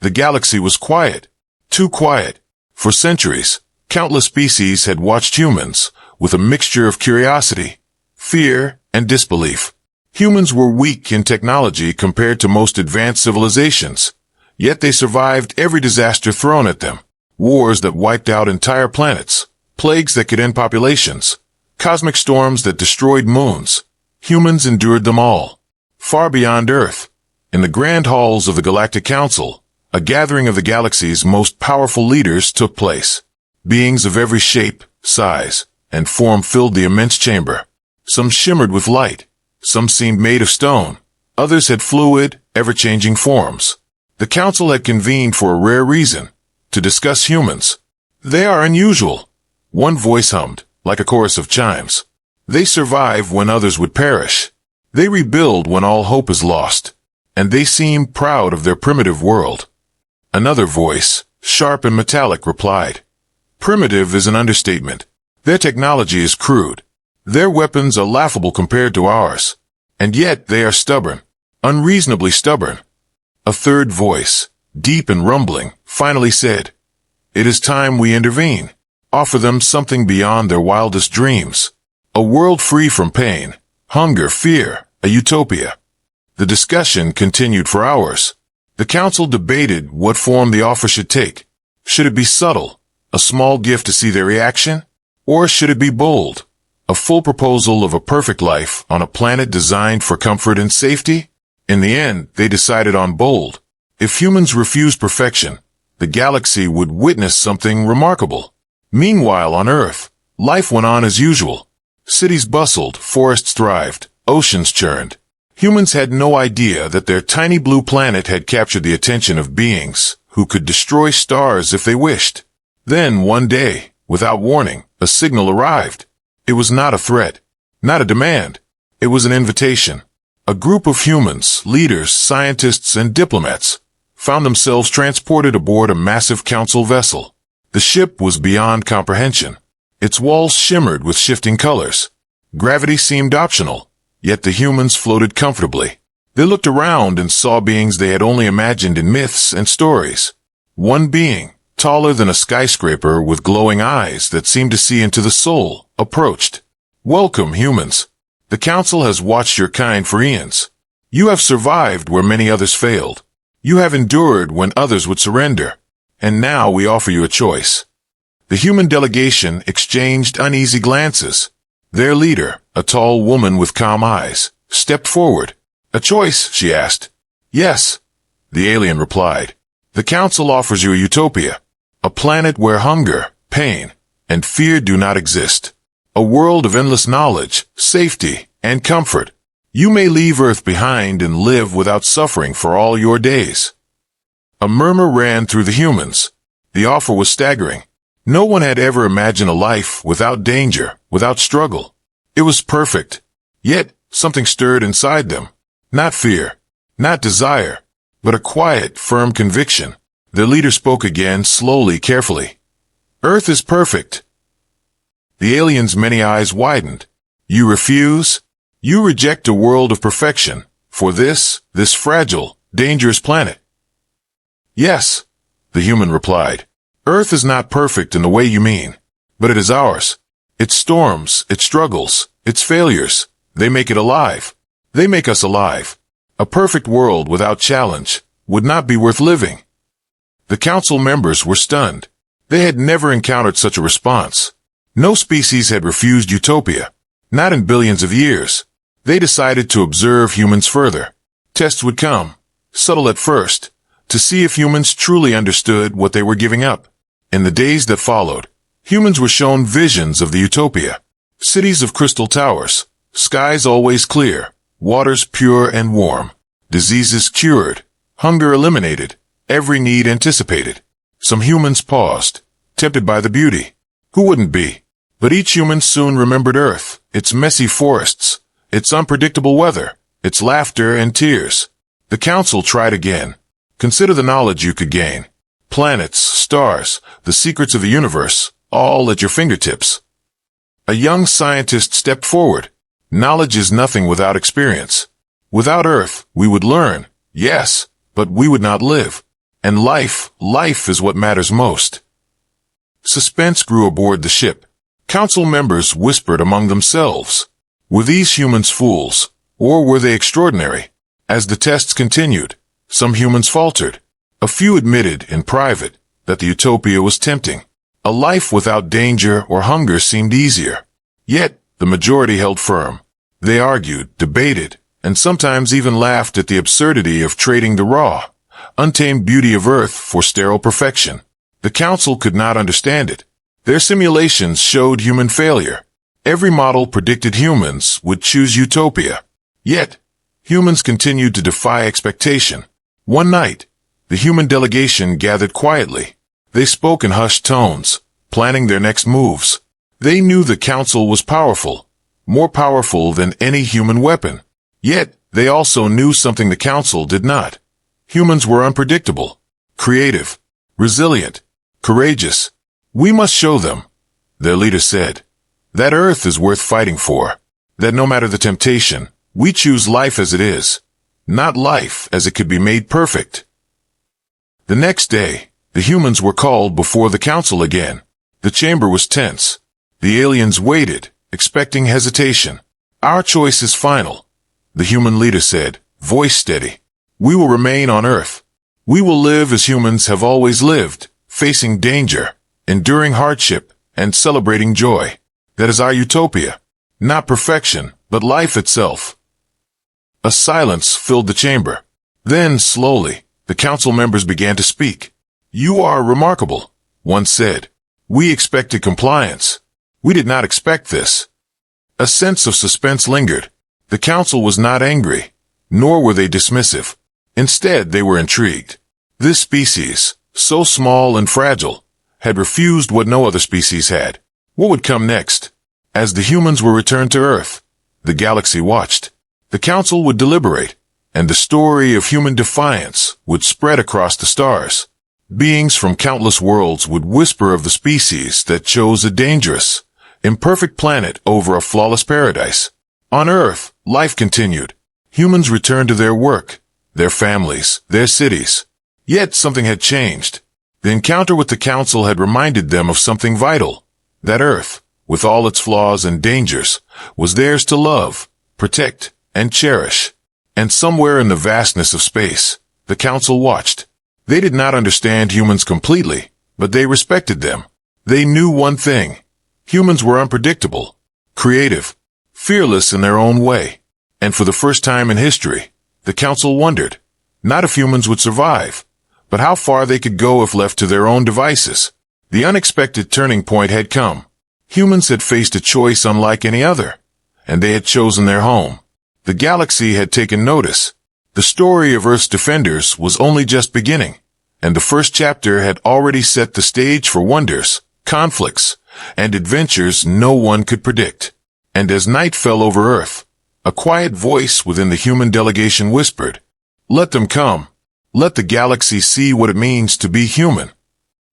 The galaxy was quiet. Too quiet. For centuries, countless species had watched humans, with a mixture of curiosity, fear, and disbelief. Humans were weak in technology compared to most advanced civilizations, yet they survived every disaster thrown at them. Wars that wiped out entire planets, plagues that could end populations, cosmic storms that destroyed moons. Humans endured them all. Far beyond Earth, in the grand halls of the Galactic Council, a gathering of the galaxy's most powerful leaders took place. Beings of every shape, size, and form filled the immense chamber. Some shimmered with light. Some seemed made of stone. Others had fluid, ever-changing forms. The council had convened for a rare reason, to discuss humans. They are unusual. One voice hummed, like a chorus of chimes. They survive when others would perish. They rebuild when all hope is lost. And they seem proud of their primitive world. Another voice, sharp and metallic, replied. Primitive is an understatement. Their technology is crude. Their weapons are laughable compared to ours. And yet they are stubborn. Unreasonably stubborn. A third voice, deep and rumbling, finally said, It is time we intervene. Offer them something beyond their wildest dreams. A world free from pain, hunger, fear, a utopia. The discussion continued for hours. The council debated what form the offer should take. Should it be subtle, a small gift to see their reaction? Or should it be bold, a full proposal of a perfect life on a planet designed for comfort and safety? In the end, they decided on bold. If humans refused perfection, the galaxy would witness something remarkable. Meanwhile, on Earth, life went on as usual. Cities bustled, forests thrived, oceans churned. Humans had no idea that their tiny blue planet had captured the attention of beings who could destroy stars if they wished. Then, one day, without warning, a signal arrived. It was not a threat, not a demand. It was an invitation. A group of humans, leaders, scientists, and diplomats found themselves transported aboard a massive council vessel. The ship was beyond comprehension. Its walls shimmered with shifting colors. Gravity seemed optional, yet the humans floated comfortably. They looked around and saw beings they had only imagined in myths and stories. One being, taller than a skyscraper with glowing eyes that seemed to see into the soul, approached. Welcome, humans. The council has watched your kind for eons. You have survived where many others failed. You have endured when others would surrender. And now we offer you a choice. The human delegation exchanged uneasy glances. Their leader, a tall woman with calm eyes, stepped forward. A choice, she asked. Yes, the alien replied. The council offers you a utopia, a planet where hunger, pain, and fear do not exist. A world of endless knowledge, safety, and comfort. You may leave Earth behind and live without suffering for all your days. A murmur ran through the humans. The offer was staggering. No one had ever imagined a life without danger, without struggle. It was perfect. Yet, something stirred inside them. Not fear, not desire, but a quiet, firm conviction. Their leader spoke again, slowly, carefully. Earth is perfect. The alien's many eyes widened. You refuse? You reject a world of perfection for this fragile, dangerous planet? Yes, the human replied. Earth is not perfect in the way you mean, but it is ours. Its storms, its struggles, its failures, they make it alive. They make us alive. A perfect world without challenge would not be worth living. The council members were stunned. They had never encountered such a response. No species had refused utopia, not in billions of years. They decided to observe humans further. Tests would come, subtle at first, to see if humans truly understood what they were giving up. In the days that followed, humans were shown visions of the utopia. Cities of crystal towers, skies always clear, waters pure and warm, diseases cured, hunger eliminated, every need anticipated. Some humans paused, tempted by the beauty. Who wouldn't be? But each human soon remembered Earth, its messy forests, its unpredictable weather, its laughter and tears. The council tried again. Consider the knowledge you could gain. Planets, stars, the secrets of the universe, all at your fingertips. A young scientist stepped forward. Knowledge is nothing without experience. Without Earth, we would learn, yes, but we would not live. And life is what matters most. Suspense grew aboard the ship. Council members whispered among themselves. Were these humans fools, or were they extraordinary? As the tests continued, some humans faltered. A few admitted in private that the Utopia was tempting. A life without danger or hunger seemed easier. Yet, the majority held firm. They argued, debated, and sometimes even laughed at the absurdity of trading the raw, untamed beauty of Earth for sterile perfection. The Council could not understand it. Their simulations showed human failure. Every model predicted humans would choose Utopia. Yet, humans continued to defy expectation. One night, the human delegation gathered quietly. They spoke in hushed tones, planning their next moves. They knew the Council was powerful, more powerful than any human weapon. Yet, they also knew something the Council did not. Humans were unpredictable, creative, resilient, courageous. We must show them, their leader said, that Earth is worth fighting for, that no matter the temptation, we choose life as it is, not life as it could be made perfect. The next day, the humans were called before the Council again. The chamber was tense. The aliens waited, expecting hesitation. Our choice is final, the human leader said, voice steady. We will remain on Earth. We will live as humans have always lived, facing danger, enduring hardship, and celebrating joy. That is our Utopia. Not perfection, but life itself. A silence filled the chamber. Then, slowly, the Council members began to speak. You are remarkable, one said. We expected compliance. We did not expect this. A sense of suspense lingered. The Council was not angry, nor were they dismissive. Instead, they were intrigued. This species, so small and fragile, had refused what no other species had. What would come next? As the humans were returned to Earth, the galaxy watched. The Council would deliberate, and the story of human defiance would spread across the stars. Beings from countless worlds would whisper of the species that chose a dangerous, imperfect planet over a flawless paradise. On Earth, life continued. Humans returned to their work, their families, their cities. Yet something had changed. The encounter with the Council had reminded them of something vital. That Earth, with all its flaws and dangers, was theirs to love, protect, and cherish. And somewhere in the vastness of space, the Council watched. They did not understand humans completely, but they respected them. They knew one thing. Humans were unpredictable, creative, fearless in their own way. And for the first time in history, the Council wondered, not if humans would survive, but how far they could go if left to their own devices. The unexpected turning point had come. Humans had faced a choice unlike any other, and they had chosen their home. The galaxy had taken notice. The story of Earth's defenders was only just beginning, and the first chapter had already set the stage for wonders, conflicts, and adventures no one could predict. And as night fell over Earth, a quiet voice within the human delegation whispered, "Let them come. Let the galaxy see what it means to be human."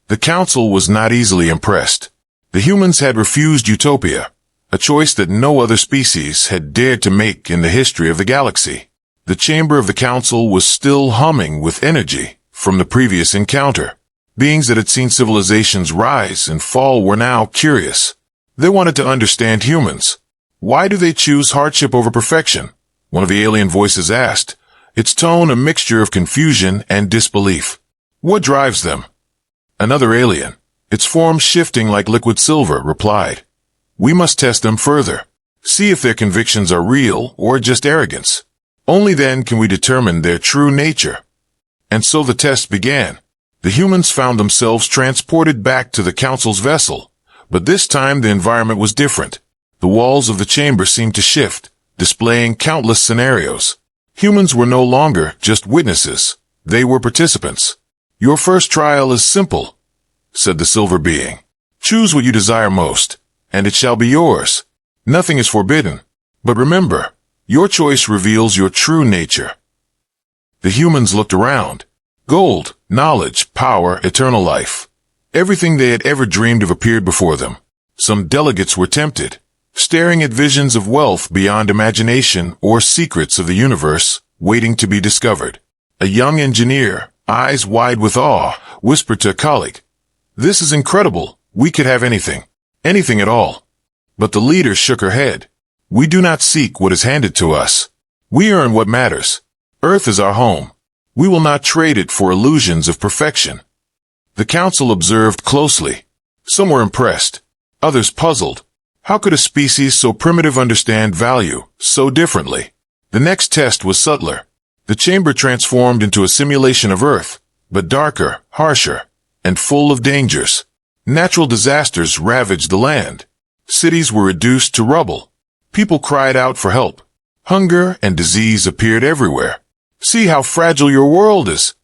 The Council was not easily impressed. The humans had refused Utopia, a choice that no other species had dared to make in the history of the galaxy. The chamber of the Council was still humming with energy from the previous encounter. Beings that had seen civilizations rise and fall were now curious. They wanted to understand humans. Why do they choose hardship over perfection? One of the alien voices asked, its tone a mixture of confusion and disbelief. What drives them? Another alien, its form shifting like liquid silver, replied, "We must test them further. See if their convictions are real or just arrogance. Only then can we determine their true nature." And so the test began. The humans found themselves transported back to the Council's vessel, but this time the environment was different. The walls of the chamber seemed to shift, displaying countless scenarios. Humans were no longer just witnesses. They were participants. "Your first trial is simple," said the silver being. "Choose what you desire most, and it shall be yours. Nothing is forbidden. But remember, your choice reveals your true nature." The humans looked around. Gold, knowledge, power, eternal life. Everything they had ever dreamed of appeared before them. Some delegates were tempted, staring at visions of wealth beyond imagination or secrets of the universe waiting to be discovered. A young engineer, eyes wide with awe, whispered to a colleague, "This is incredible. We could have anything. Anything at all." But the leader shook her head. "We do not seek what is handed to us. We earn what matters. Earth is our home. We will not trade it for illusions of perfection." The council observed closely. Some were impressed, others puzzled. How could a species so primitive understand value so differently? The next test was subtler. The chamber transformed into a simulation of Earth, but darker, harsher, and full of dangers. Natural disasters ravaged the land. Cities were reduced to rubble. People cried out for help. Hunger and disease appeared everywhere. "See how fragile your world is,"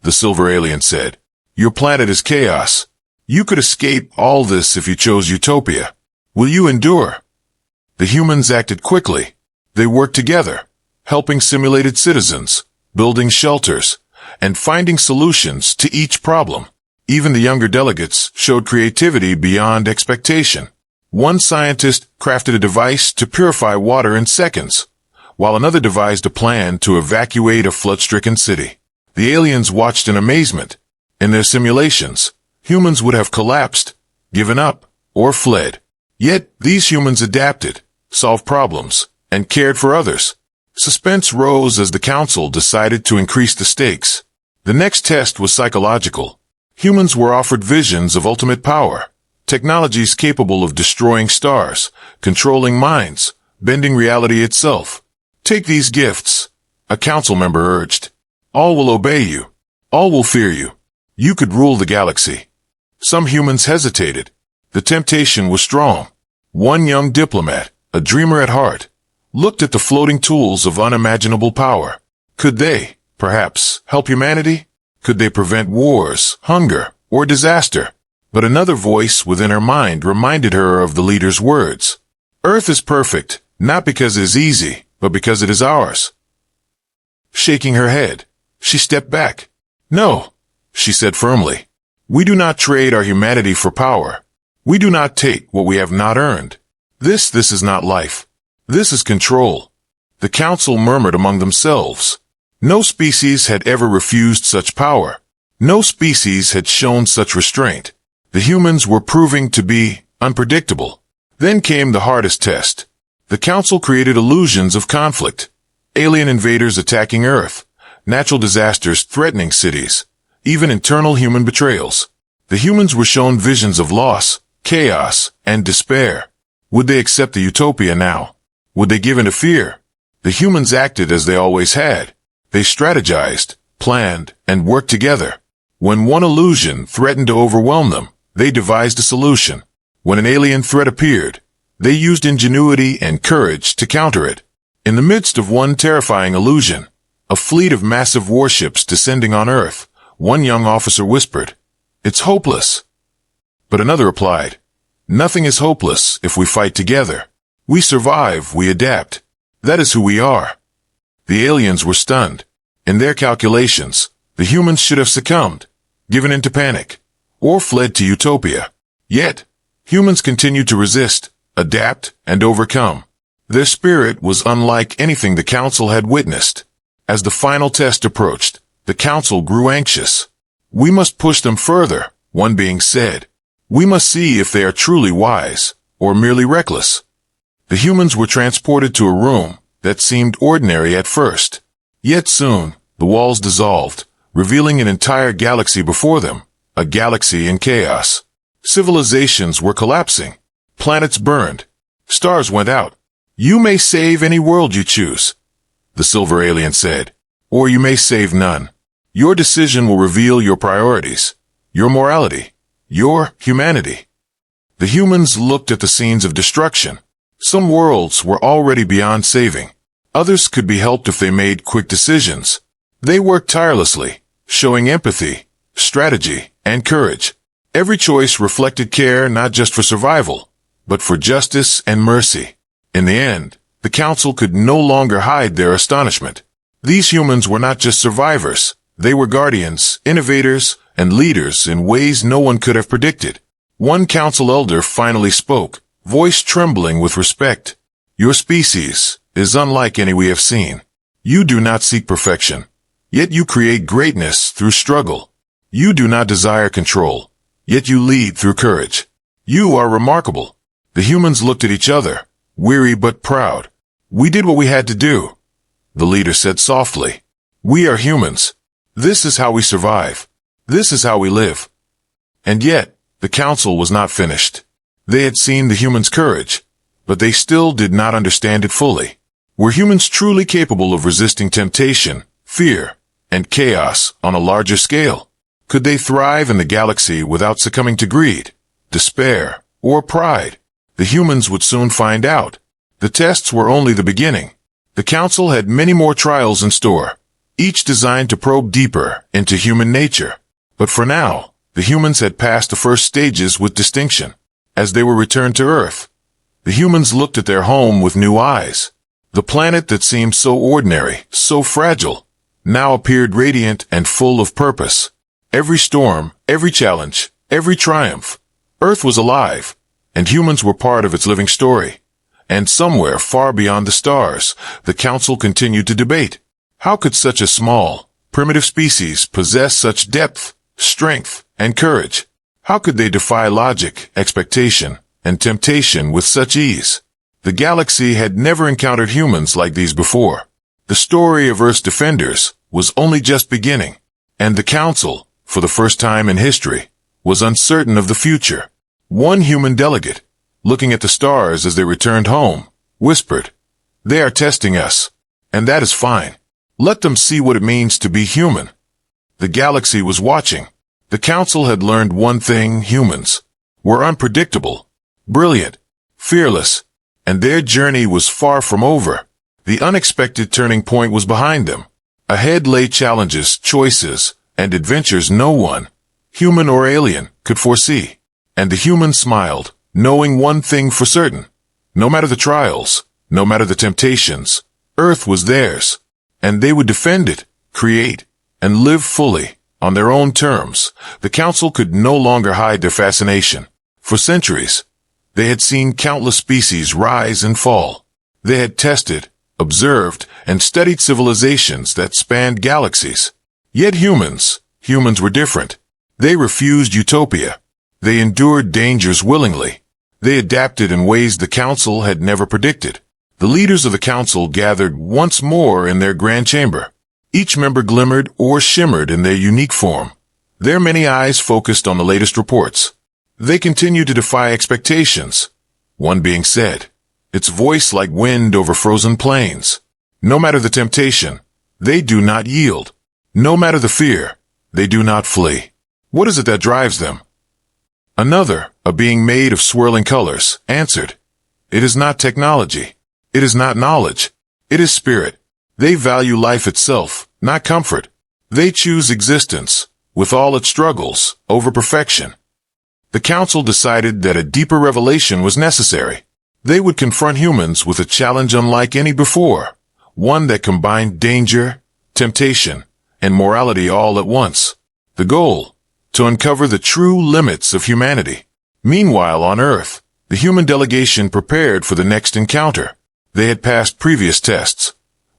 the silver alien said. "Your planet is chaos. You could escape all this if you chose Utopia. Will you endure?" The humans acted quickly. They worked together, helping simulated citizens, building shelters, and finding solutions to each problem. Even the younger delegates showed creativity beyond expectation. One scientist crafted a device to purify water in seconds, while another devised a plan to evacuate a flood-stricken city. The aliens watched in amazement. In their simulations, humans would have collapsed, given up, or fled. Yet these humans adapted, solved problems, and cared for others. Suspense rose as the council decided to increase the stakes. The next test was psychological. Humans were offered visions of ultimate power, technologies capable of destroying stars, controlling minds, bending reality itself. "Take these gifts," a council member urged. "All will obey you. All will fear you. You could rule the galaxy." Some humans hesitated. The temptation was strong. One young diplomat, a dreamer at heart, looked at the floating tools of unimaginable power. Could they, perhaps, help humanity? Could they prevent wars, hunger, or disaster? But another voice within her mind reminded her of the leader's words. "Earth is perfect, not because it is easy, but because it is ours." Shaking her head, she stepped back. "No," she said firmly. "We do not trade our humanity for power. We do not take what we have not earned. This is not life. This is control." The council murmured among themselves. No species had ever refused such power. No species had shown such restraint. The humans were proving to be unpredictable. Then came the hardest test. The council created illusions of conflict. Alien invaders attacking Earth, natural disasters threatening cities, even internal human betrayals. The humans were shown visions of loss, chaos, and despair. Would they accept the Utopia now? Would they give in to fear? The humans acted as they always had. They strategized, planned, and worked together. When one illusion threatened to overwhelm them, they devised a solution. When an alien threat appeared, they used ingenuity and courage to counter it. In the midst of one terrifying illusion, a fleet of massive warships descending on Earth, one young officer whispered, "It's hopeless." But another replied, "Nothing is hopeless if we fight together. We survive, we adapt. That is who we are." The aliens were stunned. In their calculations, the humans should have succumbed, given into panic, or fled to Utopia. Yet, humans continued to resist, adapt, and overcome. Their spirit was unlike anything the council had witnessed. As the final test approached, the council grew anxious. "We must push them further," one being said. "We must see if they are truly wise, or merely reckless." The humans were transported to a room that seemed ordinary at first. Yet soon, the walls dissolved, revealing an entire galaxy before them, a galaxy in chaos. Civilizations were collapsing. Planets burned. Stars went out. "You may save any world you choose," the silver alien said, "or you may save none. Your decision will reveal your priorities, your morality, your humanity." The humans looked at the scenes of destruction. Some worlds were already beyond saving. Others could be helped if they made quick decisions. They worked tirelessly, showing empathy, strategy, and courage. Every choice reflected care not just for survival, but for justice and mercy. In the end, the council could no longer hide their astonishment. These humans were not just survivors. They were guardians, innovators, and leaders in ways no one could have predicted. One council elder finally spoke, voice trembling with respect. "Your species is unlike any we have seen. You do not seek perfection. yet you create greatness through struggle. You do not desire control, yet you lead through courage. You are remarkable. The humans looked at each other, weary but proud. We did what we had to do, the leader said softly. We are humans. This is how we survive. This is how we live. And yet, the council was not finished. They had seen the humans' courage, but they still did not understand it fully. Were humans truly capable of resisting temptation, fear, and chaos on a larger scale? Could they thrive in the galaxy without succumbing to greed, despair, or pride? The humans would soon find out. The tests were only the beginning. The council had many more trials in store, each designed to probe deeper into human nature. But for now, the humans had passed the first stages with distinction. As they were returned to Earth, the humans looked at their home with new eyes. The planet that seemed so ordinary, so fragile, now appeared radiant and full of purpose. Every storm, every challenge, every triumph, Earth was alive, and humans were part of its living story. And somewhere far beyond the stars, the council continued to debate. How could such a small, primitive species possess such depth, strength, and courage? How could they defy logic, expectation, and temptation with such ease? The galaxy had never encountered humans like these before. The story of Earth's defenders was only just beginning, and the council, for the first time in history, was uncertain of the future. One human delegate, looking at the stars as they returned home, whispered, "They are testing us, and that is fine. Let them see what it means to be human." The galaxy was watching. The council had learned one thing: humans were unpredictable, brilliant, fearless, and their journey was far from over. The unexpected turning point was behind them. Ahead lay challenges, choices, and adventures no one, human or alien, could foresee. And the humans smiled, knowing one thing for certain. No matter the trials, no matter the temptations, Earth was theirs, and they would defend it, create, and live fully, on their own terms. The council could no longer hide their fascination. For centuries, they had seen countless species rise and fall. They had tested, observed, and studied civilizations that spanned galaxies. Yet humans were different. They refused utopia. They endured dangers willingly. They adapted in ways the council had never predicted. The leaders of the council gathered once more in their grand chamber. Each member glimmered or shimmered in their unique form. Their many eyes focused on the latest reports. They continued to defy expectations. One being said, its voice like wind over frozen plains. No matter the temptation, they do not yield. No matter the fear, they do not flee. What is it that drives them? Another, a being made of swirling colors, answered, "It is not technology. It is not knowledge. It is spirit. They value life itself, not comfort. They choose existence, with all its struggles, over perfection." The council decided that a deeper revelation was necessary. They would confront humans with a challenge unlike any before, one that combined danger, temptation, and morality all at once. The goal: to uncover the true limits of humanity. Meanwhile, on Earth, the human delegation prepared for the next encounter. They had passed previous tests,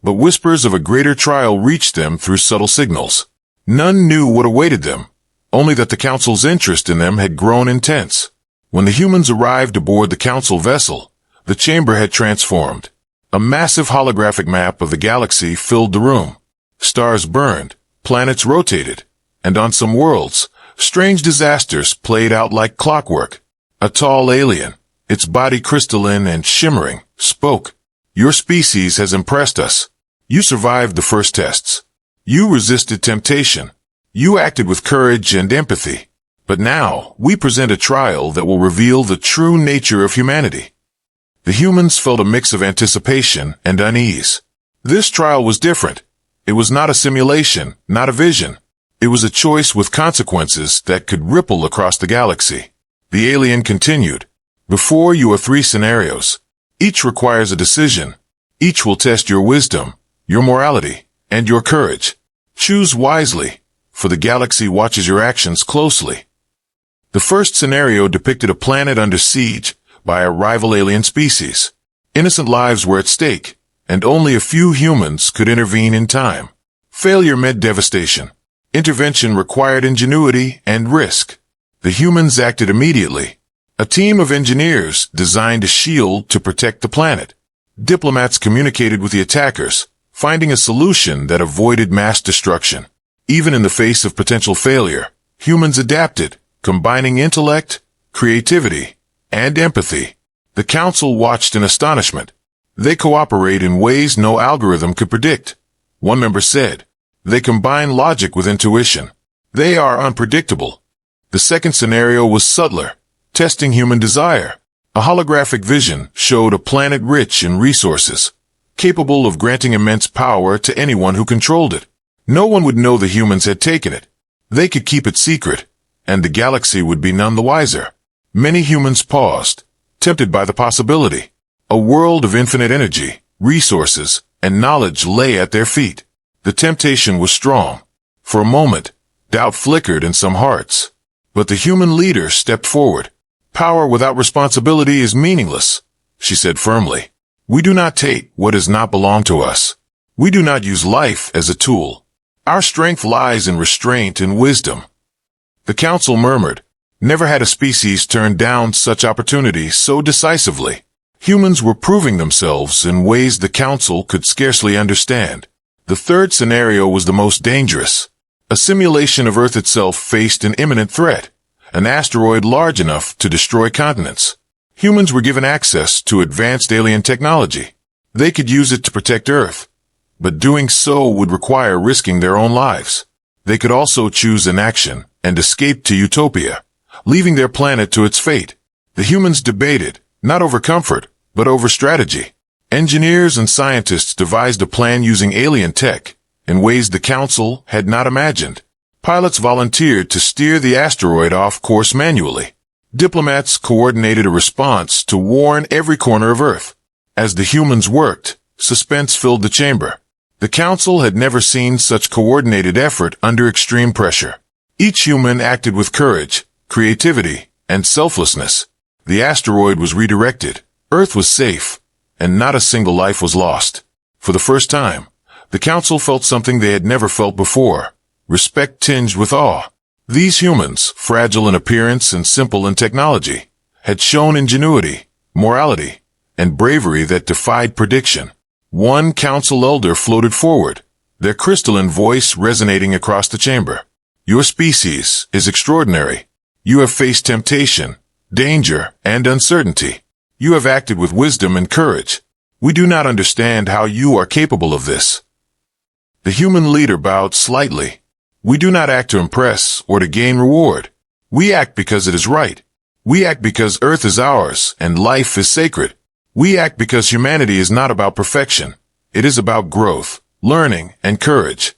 but whispers of a greater trial reached them through subtle signals. None knew what awaited them, only that the council's interest in them had grown intense. When the humans arrived aboard the council vessel, the chamber had transformed. A massive holographic map of the galaxy filled the room. Stars burned, planets rotated, and on some worlds, strange disasters played out like clockwork. A tall alien, its body crystalline and shimmering, spoke. "Your species has impressed us. You survived the first tests. You resisted temptation. You acted with courage and empathy. But now, we present a trial that will reveal the true nature of humanity." The humans felt a mix of anticipation and unease. This trial was different. It was not a simulation, not a vision. It was a choice with consequences that could ripple across the galaxy. The alien continued, "Before you are 3 scenarios. Each requires a decision. Each will test your wisdom, your morality, and your courage. Choose wisely, for the galaxy watches your actions closely." The first scenario depicted a planet under siege by a rival alien species. Innocent lives were at stake, and only a few humans could intervene in time. Failure meant devastation. Intervention required ingenuity and risk. The humans acted immediately. A team of engineers designed a shield to protect the planet. Diplomats communicated with the attackers, finding a solution that avoided mass destruction. Even in the face of potential failure, humans adapted, combining intellect, creativity, and empathy. The council watched in astonishment. They cooperate in ways no algorithm could predict. One member said, "They combine logic with intuition. They are unpredictable." The second scenario was subtler, testing human desire. A holographic vision showed a planet rich in resources, capable of granting immense power to anyone who controlled it. No one would know the humans had taken it. They could keep it secret, and the galaxy would be none the wiser. Many humans paused, tempted by the possibility. A world of infinite energy, resources, and knowledge lay at their feet. The temptation was strong. For a moment, doubt flickered in some hearts. But the human leader stepped forward. "Power without responsibility is meaningless," she said firmly. "We do not take what does not belong to us. We do not use life as a tool. Our strength lies in restraint and wisdom." The council murmured. Never had a species turned down such opportunity so decisively. Humans were proving themselves in ways the council could scarcely understand. The third scenario was the most dangerous. A simulation of Earth itself faced an imminent threat, an asteroid large enough to destroy continents. Humans were given access to advanced alien technology. They could use it to protect Earth, but doing so would require risking their own lives. They could also choose inaction and escape to Utopia, leaving their planet to its fate. The humans debated, not over comfort, but over strategy. Engineers and scientists devised a plan using alien tech in ways the council had not imagined. Pilots volunteered to steer the asteroid off course manually. Diplomats coordinated a response to warn every corner of Earth. As the humans worked, suspense filled the chamber. The council had never seen such coordinated effort under extreme pressure. Each human acted with courage, creativity, and selflessness. The asteroid was redirected. Earth was safe, and not a single life was lost. For the first time, the council felt something they had never felt before. Respect tinged with awe. These humans, fragile in appearance and simple in technology, had shown ingenuity, morality, and bravery that defied prediction. One council elder floated forward, their crystalline voice resonating across the chamber. "Your species is extraordinary. You have faced temptation, danger, and uncertainty. You have acted with wisdom and courage. We do not understand how you are capable of this." The human leader bowed slightly. "We do not act to impress or to gain reward. We act because it is right. We act because Earth is ours and life is sacred. We act because humanity is not about perfection. It is about growth, learning, and courage."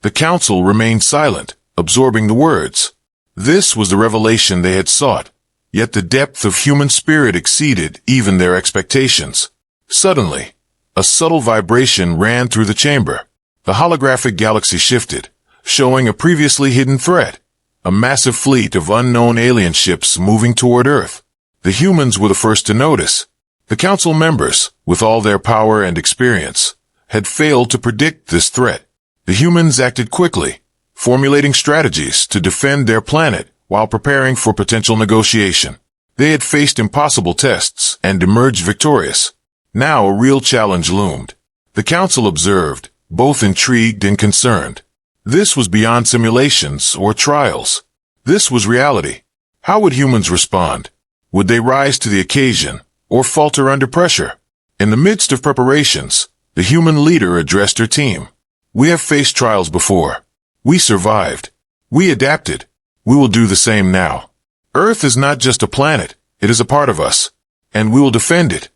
The council remained silent, absorbing the words. This was the revelation they had sought, yet the depth of human spirit exceeded even their expectations. Suddenly, a subtle vibration ran through the chamber. The holographic galaxy shifted, showing a previously hidden threat, a massive fleet of unknown alien ships moving toward Earth. The humans were the first to notice. The council members, with all their power and experience, had failed to predict this threat. The humans acted quickly, formulating strategies to defend their planet while preparing for potential negotiation. They had faced impossible tests and emerged victorious. Now a real challenge loomed. The council observed, both intrigued and concerned. This was beyond simulations or trials. This was reality. How would humans respond? Would they rise to the occasion or falter under pressure? In the midst of preparations, the human leader addressed her team. "We have faced trials before. We survived. We adapted. We will do the same now. Earth is not just a planet, it is a part of us, and we will defend it."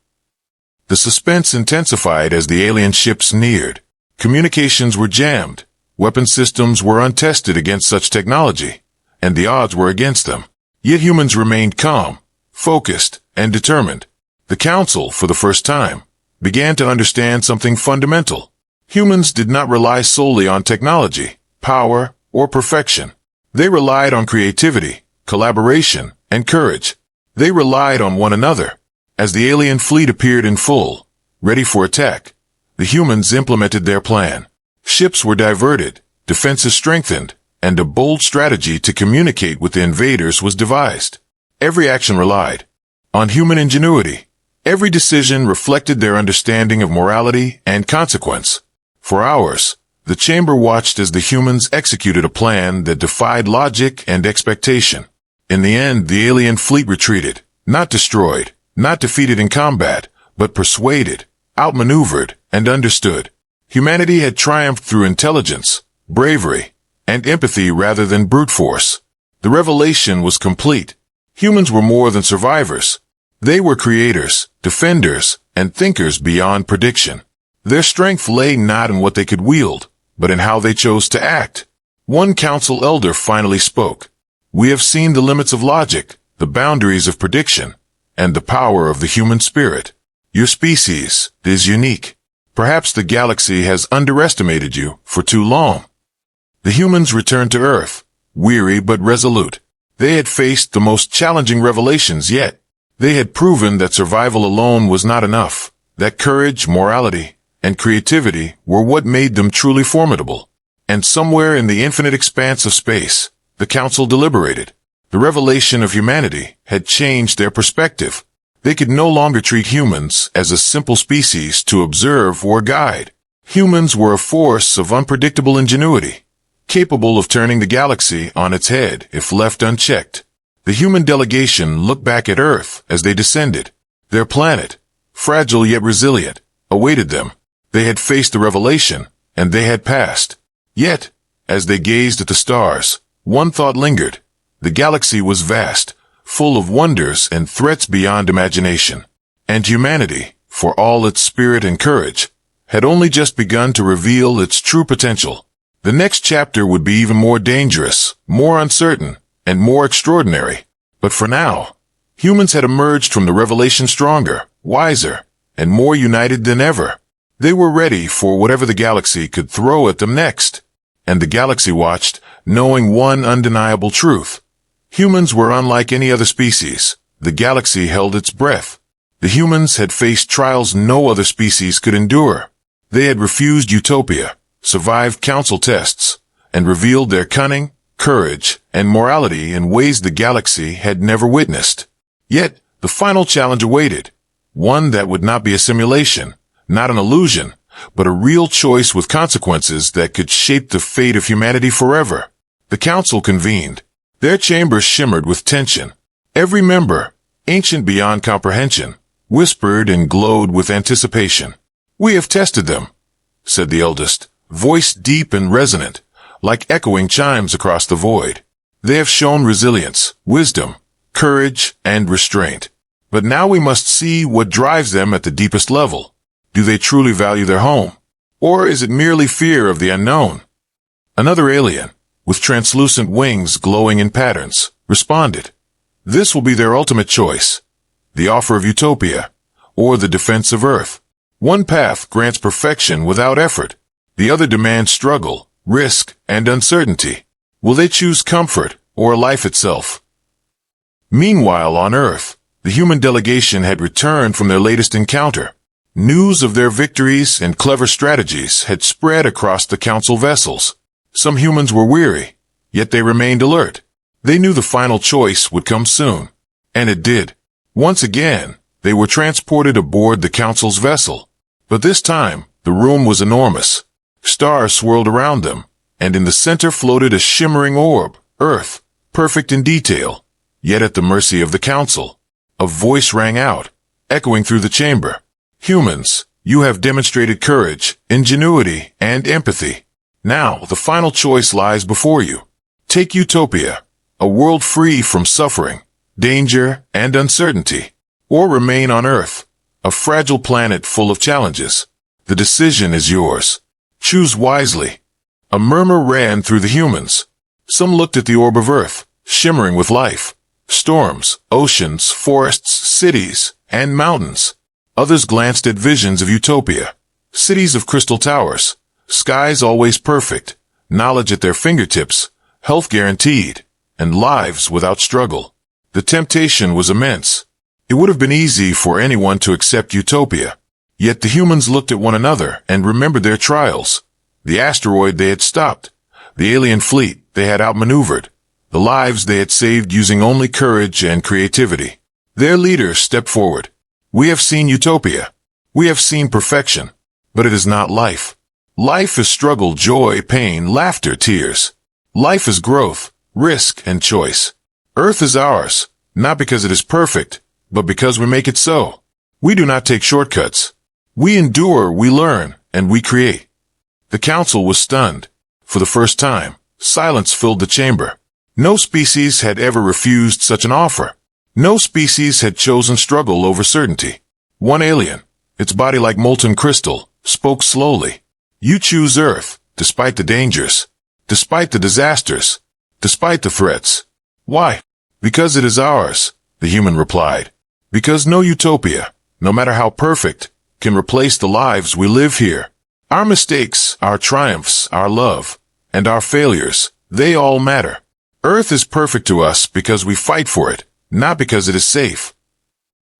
The suspense intensified as the alien ships neared. Communications were jammed. Weapon systems were untested against such technology, and the odds were against them. Yet humans remained calm, focused, and determined. The council, for the first time, began to understand something fundamental. Humans did not rely solely on technology, power, or perfection. They relied on creativity, collaboration, and courage. They relied on one another. As the alien fleet appeared in full, ready for attack, the humans implemented their plan. Ships were diverted, defenses strengthened, and a bold strategy to communicate with the invaders was devised. Every action relied on human ingenuity. Every decision reflected their understanding of morality and consequence. For hours, the chamber watched as the humans executed a plan that defied logic and expectation. In the end, the alien fleet retreated, not destroyed, not defeated in combat, but persuaded, outmaneuvered, and understood. Humanity had triumphed through intelligence, bravery, and empathy rather than brute force. The revelation was complete. Humans were more than survivors. They were creators, defenders, and thinkers beyond prediction. Their strength lay not in what they could wield, but in how they chose to act. One council elder finally spoke. "We have seen the limits of logic, the boundaries of prediction, and the power of the human spirit. Your species is unique. Perhaps the galaxy has underestimated you for too long." The humans returned to Earth, weary but resolute. They had faced the most challenging revelations yet. They had proven that survival alone was not enough, that courage, morality, and creativity were what made them truly formidable. And somewhere in the infinite expanse of space, the council deliberated. The revelation of humanity had changed their perspective. They could no longer treat humans as a simple species to observe or guide. Humans were a force of unpredictable ingenuity, capable of turning the galaxy on its head if left unchecked. The human delegation looked back at Earth as they descended. Their planet, fragile yet resilient, awaited them. They had faced the revelation, and they had passed. Yet, as they gazed at the stars, one thought lingered. The galaxy was vast, full of wonders and threats beyond imagination. And humanity, for all its spirit and courage, had only just begun to reveal its true potential. The next chapter would be even more dangerous, more uncertain, and more extraordinary. But for now, humans had emerged from the revelation stronger, wiser, and more united than ever. They were ready for whatever the galaxy could throw at them next. And the galaxy watched, knowing one undeniable truth. Humans were unlike any other species. The galaxy held its breath. The humans had faced trials no other species could endure. They had refused Utopia, survived council tests, and revealed their cunning, courage, and morality in ways the galaxy had never witnessed. Yet, the final challenge awaited. One that would not be a simulation, not an illusion, but a real choice with consequences that could shape the fate of humanity forever. The council convened. Their chambers shimmered with tension. Every member, ancient beyond comprehension, whispered and glowed with anticipation. "We have tested them," said the eldest, voice deep and resonant, like echoing chimes across the void. "They have shown resilience, wisdom, courage, and restraint. But now we must see what drives them at the deepest level. Do they truly value their home? Or is it merely fear of the unknown?" Another alien, with translucent wings glowing in patterns, responded. "This will be their ultimate choice. The offer of Utopia, or the defense of Earth. One path grants perfection without effort. The other demands struggle, risk, and uncertainty. Will they choose comfort or life itself?" Meanwhile, on Earth, the human delegation had returned from their latest encounter. News of their victories and clever strategies had spread across the council vessels. Some humans were weary, yet they remained alert. They knew the final choice would come soon. And it did. Once again, they were transported aboard the council's vessel. But this time, the room was enormous. Stars swirled around them, and in the center floated a shimmering orb, Earth, perfect in detail, yet at the mercy of the council. A voice rang out, echoing through the chamber. "Humans, you have demonstrated courage, ingenuity, and empathy. Now, the final choice lies before you. Take Utopia, a world free from suffering, danger, and uncertainty, or remain on Earth, a fragile planet full of challenges. The decision is yours. Choose wisely." A murmur ran through the humans. Some looked at the orb of Earth, shimmering with life. Storms, oceans, forests, cities, and mountains. Others glanced at visions of Utopia. Cities of crystal towers, skies always perfect, knowledge at their fingertips, health guaranteed, and lives without struggle. The temptation was immense. It would have been easy for anyone to accept Utopia. Yet the humans looked at one another and remembered their trials. The asteroid they had stopped. The alien fleet they had outmaneuvered. The lives they had saved using only courage and creativity. Their leaders stepped forward. We have seen Utopia. We have seen perfection. But it is not life. Life is struggle, joy, pain, laughter, tears. Life is growth, risk, and choice. Earth is ours, not because it is perfect, but because we make it so. We do not take shortcuts. We endure, we learn, and we create. The council was stunned. For the first time, silence filled the chamber. No species had ever refused such an offer. No species had chosen struggle over certainty. One alien, its body like molten crystal, spoke slowly. You choose Earth, despite the dangers, despite the disasters, despite the threats. Why? Because it is ours, the human replied. Because no utopia, no matter how perfect, can replace the lives we live here. Our mistakes, our triumphs, our love, and our failures, they all matter. Earth is perfect to us because we fight for it, not because it is safe.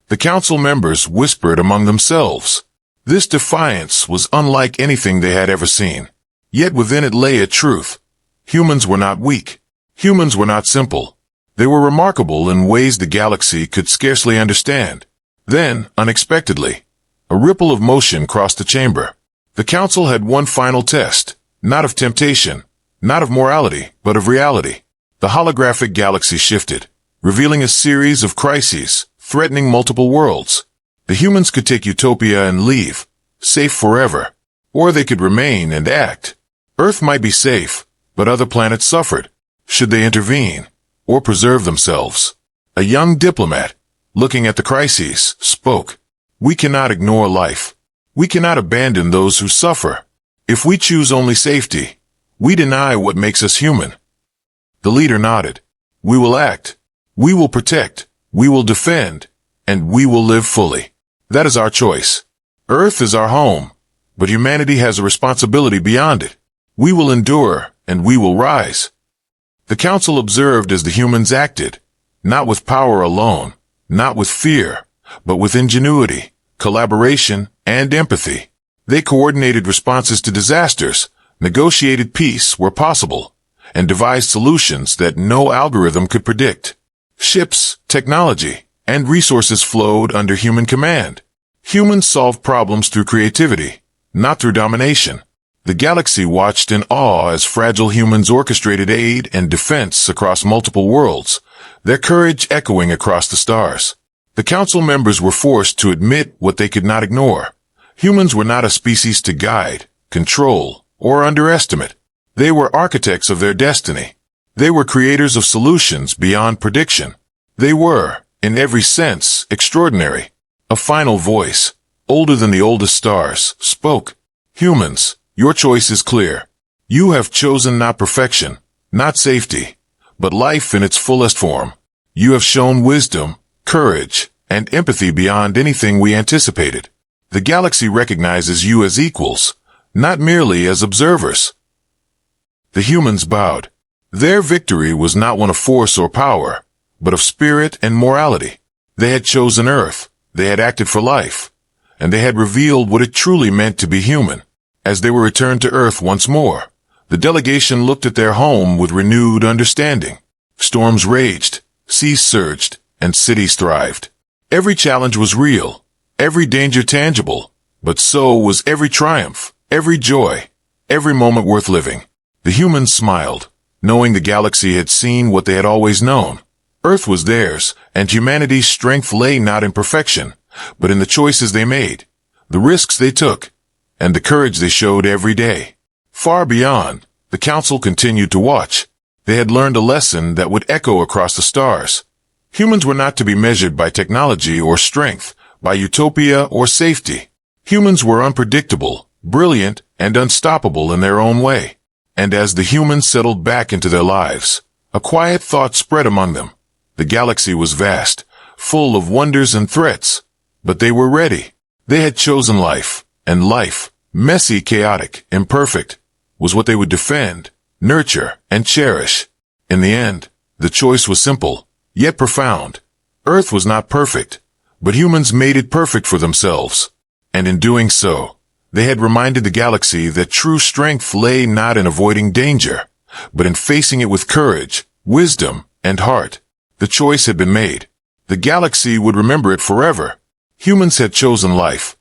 The council members whispered among themselves. This defiance was unlike anything they had ever seen. Yet within it lay a truth. Humans were not weak. Humans were not simple. They were remarkable in ways the galaxy could scarcely understand. Then, unexpectedly, a ripple of motion crossed the chamber. The council had one final test, not of temptation, not of morality, but of reality. The holographic galaxy shifted, revealing a series of crises, threatening multiple worlds. The humans could take Utopia and leave, safe forever, or they could remain and act. Earth might be safe, but other planets suffered. Should they intervene, or preserve themselves? A young diplomat, looking at the crises, spoke. We cannot ignore life. We cannot abandon those who suffer. If we choose only safety, we deny what makes us human. The leader nodded. We will act. We will protect. We will defend. And we will live fully. That is our choice. Earth is our home, but humanity has a responsibility beyond it. We will endure, and we will rise. The council observed as the humans acted, not with power alone, not with fear, but with ingenuity, collaboration, and empathy. They coordinated responses to disasters, negotiated peace where possible, and devised solutions that no algorithm could predict. Ships, technology, and resources flowed under human command. Humans solved problems through creativity, not through domination. The galaxy watched in awe as fragile humans orchestrated aid and defense across multiple worlds, their courage echoing across the stars. The council members were forced to admit what they could not ignore. Humans were not a species to guide, control, or underestimate. They were architects of their destiny. They were creators of solutions beyond prediction. They were, in every sense, extraordinary. A final voice, older than the oldest stars, spoke. Humans, your choice is clear. You have chosen not perfection, not safety, but life in its fullest form. You have shown wisdom, courage, and empathy beyond anything we anticipated. The galaxy recognizes you as equals, not merely as observers. The humans bowed. Their victory was not one of force or power, but of spirit and morality. They had chosen Earth, they had acted for life, and they had revealed what it truly meant to be human. As they were returned to Earth once more, the delegation looked at their home with renewed understanding. Storms raged, seas surged, and cities thrived. Every challenge was real, every danger tangible, but so was every triumph, every joy, every moment worth living. The humans smiled, knowing the galaxy had seen what they had always known. Earth was theirs, and humanity's strength lay not in perfection, but in the choices they made, the risks they took, and the courage they showed every day. Far beyond, the council continued to watch. They had learned a lesson that would echo across the stars. Humans were not to be measured by technology or strength, by utopia or safety. Humans were unpredictable, brilliant, and unstoppable in their own way. And as the humans settled back into their lives, a quiet thought spread among them. The galaxy was vast, full of wonders and threats, but they were ready. They had chosen life, and life, messy, chaotic, imperfect, was what they would defend, nurture, and cherish. In the end, the choice was simple, yet profound. Earth was not perfect, but humans made it perfect for themselves. And in doing so, They had reminded the galaxy that true strength lay not in avoiding danger, but in facing it with courage, wisdom, and heart. The choice had been made. The galaxy would remember it forever. Humans had chosen life,